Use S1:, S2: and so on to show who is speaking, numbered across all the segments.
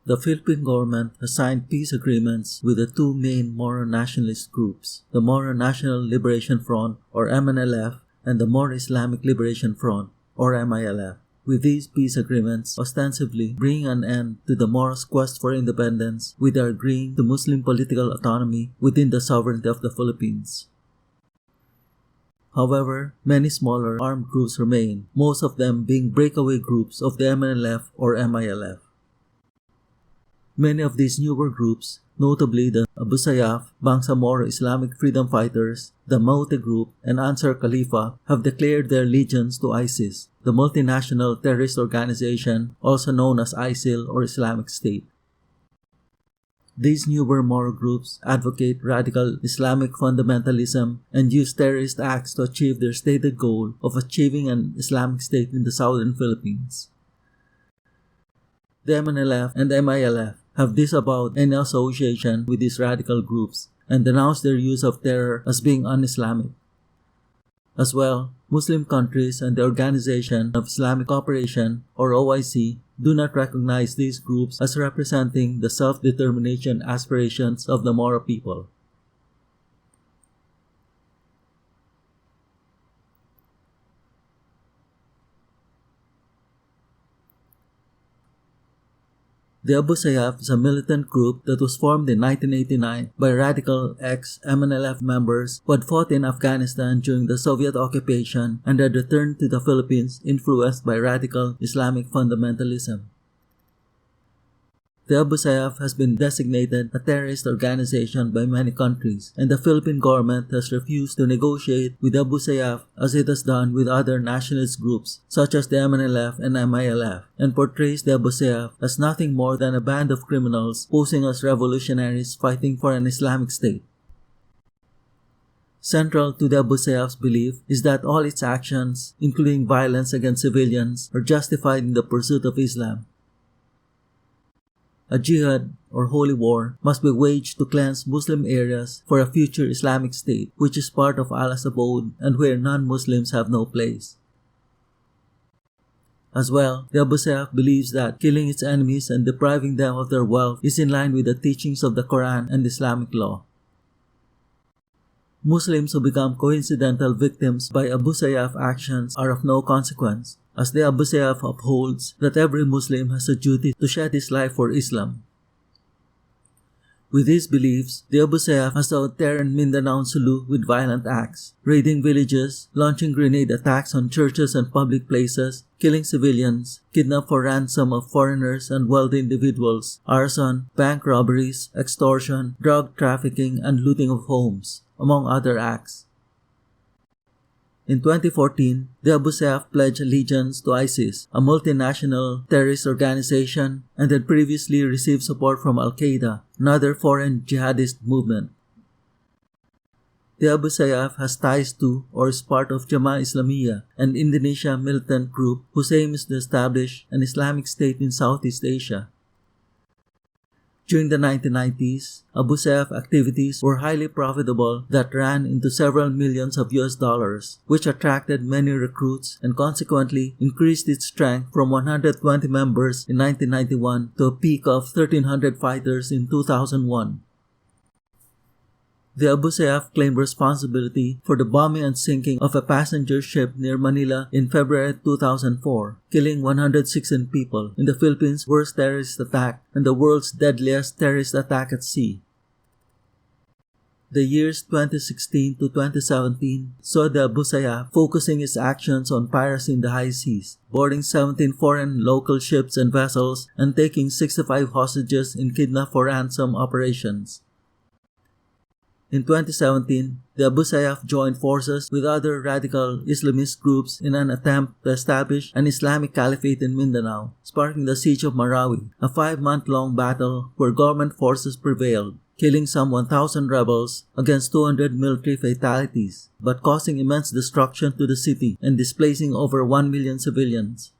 S1: The Philippine government has signed peace agreements with the two main Moro nationalist groups, the Moro National Liberation Front or MNLF and the Moro Islamic Liberation Front or MILF. With these peace agreements ostensibly bringing an end to the Moros' quest for independence with their agreeing to Muslim political autonomy within the sovereignty of the Philippines. However, many smaller armed groups remain, most of them being breakaway groups of the MNLF or MILF. Many of these newer groups, notably the Abu Sayyaf, Moro Islamic Freedom Fighters, the Maute Group, and Ansar Khalifa, have declared their allegiance to ISIS, the multinational terrorist organization also known as ISIL or Islamic State. These newer Moro groups advocate radical Islamic fundamentalism and use terrorist acts to achieve their stated goal of achieving an Islamic State in the southern Philippines. The MNLF and MILF have disavowed any association with these radical groups and denounced their use of terror as being un-Islamic. As well, Muslim countries and the Organization of Islamic Cooperation or OIC do not recognize these groups as representing the self-determination aspirations of the Moro people. The Abu Sayyaf is a militant group that was formed in 1989 by radical ex-MNLF members who had fought in Afghanistan during the Soviet occupation and had returned to the Philippines influenced by radical Islamic fundamentalism. The Abu Sayyaf has been designated a terrorist organization by many countries, and the Philippine government has refused to negotiate with Abu Sayyaf as it has done with other nationalist groups such as the MNLF and MILF, and portrays the Abu Sayyaf as nothing more than a band of criminals posing as revolutionaries fighting for an Islamic State. Central to the Abu Sayyaf's belief is that all its actions, including violence against civilians, are justified in the pursuit of Islam. A jihad, or holy war, must be waged to cleanse Muslim areas for a future Islamic State, which is part of Allah's abode and where non-Muslims have no place. As well, the Abu Sayyaf believes that killing its enemies and depriving them of their wealth is in line with the teachings of the Quran and Islamic law. Muslims who become coincidental victims by Abu Sayyaf actions are of no consequence, as the Abu Sayyaf upholds that every Muslim has a duty to shed his life for Islam. With these beliefs, the Abu Sayyaf has sought terror in Mindanao and Sulu with violent acts, raiding villages, launching grenade attacks on churches and public places, killing civilians, kidnap for ransom of foreigners and wealthy individuals, arson, bank robberies, extortion, drug trafficking, and looting of homes, among other acts. In 2014, the Abu Sayyaf pledged allegiance to ISIS, a multinational terrorist organization, and had previously received support from Al-Qaeda, another foreign jihadist movement. The Abu Sayyaf has ties to or is part of Jamaah Islamiyah, an Indonesia militant group whose aim is to establish an Islamic State in Southeast Asia. During the 1990s, Abu Sayyaf activities were highly profitable that ran into several millions of US dollars, which attracted many recruits and consequently increased its strength from 120 members in 1991 to a peak of 1,300 fighters in 2001. The Abu Sayyaf claimed responsibility for the bombing and sinking of a passenger ship near Manila in February 2004, killing 116 people in the Philippines' worst terrorist attack and the world's deadliest terrorist attack at sea. The years 2016 to 2017 saw the Abu Sayyaf focusing its actions on piracy in the high seas, boarding 17 foreign local ships and vessels and taking 65 hostages in kidnap for ransom operations. In 2017, the Abu Sayyaf joined forces with other radical Islamist groups in an attempt to establish an Islamic caliphate in Mindanao, sparking the Siege of Marawi, a 5-month-long battle where government forces prevailed, killing some 1,000 rebels against 200 military fatalities, but causing immense destruction to the city and displacing over 1 million civilians.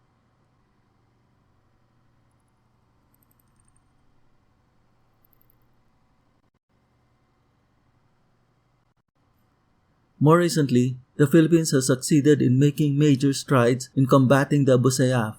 S1: More recently, the Philippines has succeeded in making major strides in combating the Abu Sayyaf.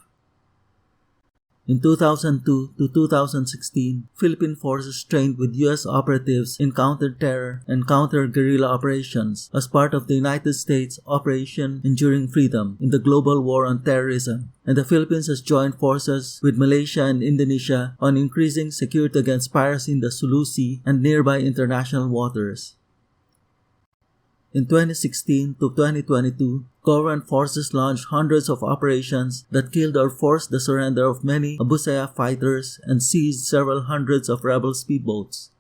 S1: In 2002 to 2016, Philippine forces trained with U.S. operatives in counter-terror and counter-guerrilla operations as part of the United States Operation Enduring Freedom in the global war on terrorism, and the Philippines has joined forces with Malaysia and Indonesia on increasing security against piracy in the Sulu Sea and nearby international waters. In 2016 to 2022, government forces launched hundreds of operations that killed or forced the surrender of many Abu Sayyaf fighters and seized several hundreds of rebel speedboats.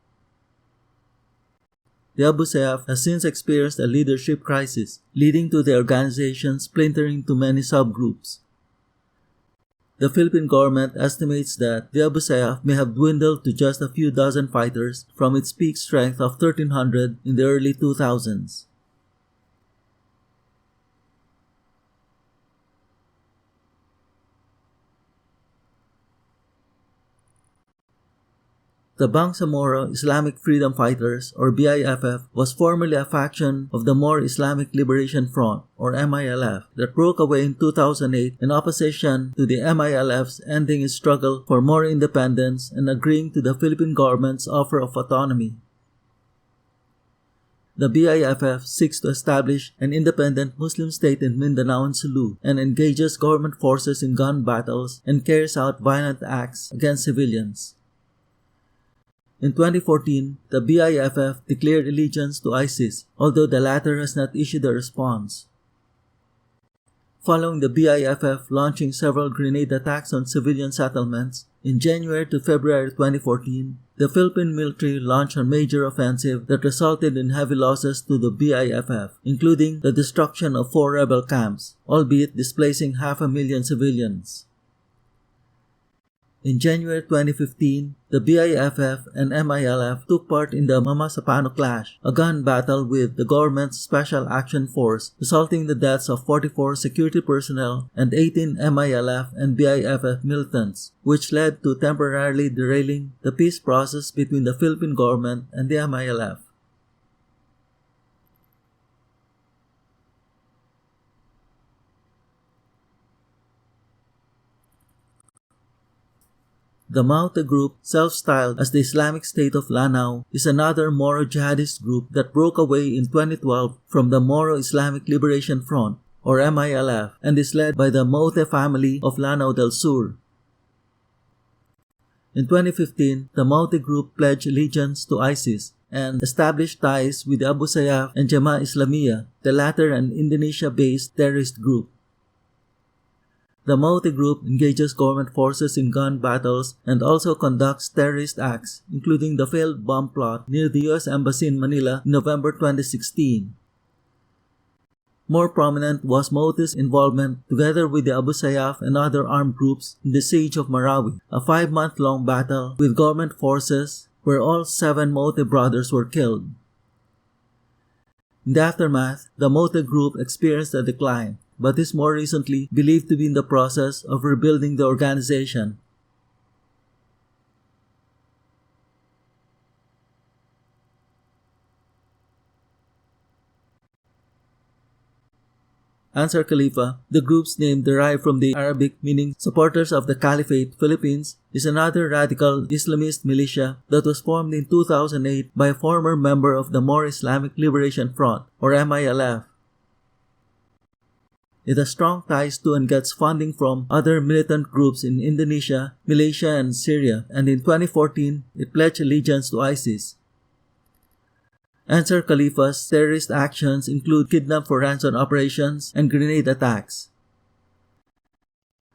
S1: The Abu Sayyaf has since experienced a leadership crisis, leading to the organization splintering into many subgroups. The Philippine government estimates that the Abu Sayyaf may have dwindled to just a few dozen fighters from its peak strength of 1,300 in the early 2000s. The Moro Islamic Freedom Fighters, or BIFF, was formerly a faction of the Moro Islamic Liberation Front, or MILF, that broke away in 2008 in opposition to the MILF's ending its struggle for more independence and agreeing to the Philippine government's offer of autonomy. The BIFF seeks to establish an independent Muslim state in Mindanao and Sulu and engages government forces in gun battles and carries out violent acts against civilians. In 2014, the BIFF declared allegiance to ISIS, although the latter has not issued a response. Following the BIFF launching several grenade attacks on civilian settlements, in January to February 2014, the Philippine military launched a major offensive that resulted in heavy losses to the BIFF, including the destruction of 4 rebel camps, albeit displacing 500,000 civilians. In January 2015, the BIFF and MILF took part in the Mama Sapano Clash, a gun battle with the government's Special Action Force, resulting in the deaths of 44 security personnel and 18 MILF and BIFF militants, which led to temporarily derailing the peace process between the Philippine government and the MILF. The Maute group, self-styled as the Islamic State of Lanao, is another Moro jihadist group that broke away in 2012 from the Moro Islamic Liberation Front, or MILF, and is led by the Maute family of Lanao del Sur. In 2015, the Maute group pledged allegiance to ISIS and established ties with Abu Sayyaf and Jemaah Islamiyah, the latter an Indonesia-based terrorist group. The Maute group engages government forces in gun battles and also conducts terrorist acts, including the failed bomb plot near the U.S. Embassy in Manila in November 2016. More prominent was Maute's involvement, together with the Abu Sayyaf and other armed groups, in the siege of Marawi, a 5-month-long battle with government forces where all 7 Maute brothers were killed. In the aftermath, the Maute group experienced a decline, but is more recently believed to be in the process of rebuilding the organization. Ansar Khalifa, the group's name derived from the Arabic meaning supporters of the Caliphate Philippines, is another radical Islamist militia that was formed in 2008 by a former member of the Moro Islamic Liberation Front, or MILF. It has strong ties to and gets funding from other militant groups in Indonesia, Malaysia, and Syria, and in 2014, it pledged allegiance to ISIS. Ansar Khalifa's terrorist actions include kidnap for ransom operations and grenade attacks.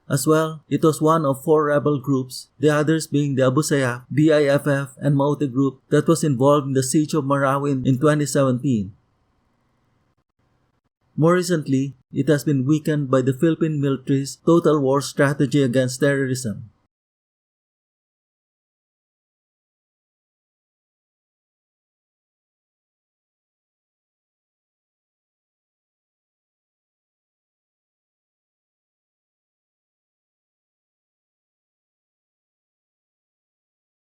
S1: As well, it was one of 4 rebel groups, the others being the Abu Sayyaf, BIFF, and Maute group that was involved in the siege of Marawi in 2017. More recently, it has been weakened by the Philippine military's total war strategy against terrorism.